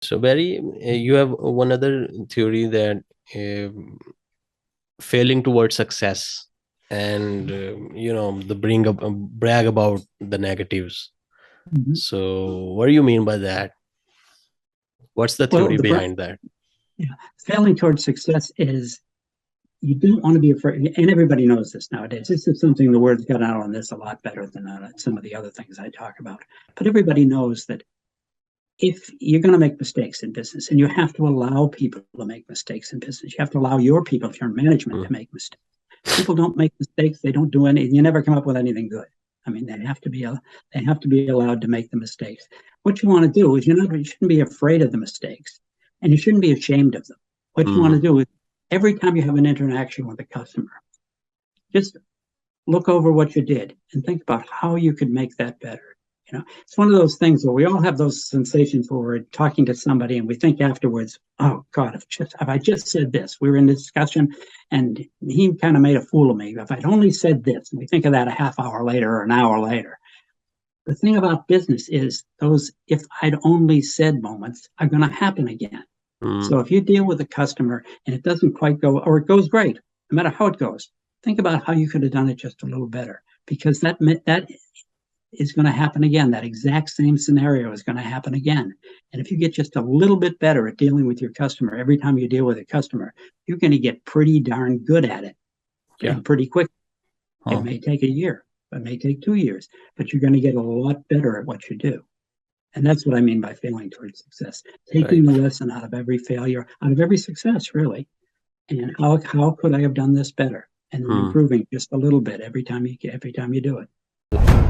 So Barry, you have one other theory that failing towards success and the bring up brag about the negatives. Mhm. So what do you mean by that? What's the Well, theory behind that? yeah, failing towards success is you don't want to be afraid, and everybody knows this nowadays. This is something the word's got out on this a lot better than some of the other things I talk about. But everybody knows that if you're going to make mistakes in business, and you have to allow people to make mistakes in business, you have to allow your people, if you're in management, Mm. to make mistakes. People don't make mistakes; they don't do anything. You never come up with anything good. I mean, they have to be allowed to make the mistakes. What you want to do is you shouldn't be afraid of the mistakes, and you shouldn't be ashamed of them. What you want to Mm. do is every time you have an interaction with a customer, just look over what you did and think about how you could make that better. It's one of those things where we all have those sensations where we're talking to somebody and we think afterwards, oh God, if I just said this, we were in a discussion and he kind of made a fool of me. If I'd only said this, and we think of that a half hour later or an hour later. The thing about business is those if I'd only said moments are going to happen again. Mm. So if you deal with a customer and it doesn't quite go, or it goes great, no matter how it goes, think about how you could have done it just a little better, because that is going to happen again. That exact same scenario is going to happen again. And if you get just a little bit better at dealing with your customer every time you deal with a customer, you're going to get pretty darn good at it Yeah. and pretty quick. It Huh. may take a year, it may take 2 years, but you're going to get a lot better at what you do. And that's what I mean by failing towards success. Taking Right. the lesson out of every failure, out of every success, really. And how could I have done this better? And then Hmm. improving just a little bit every time you do it.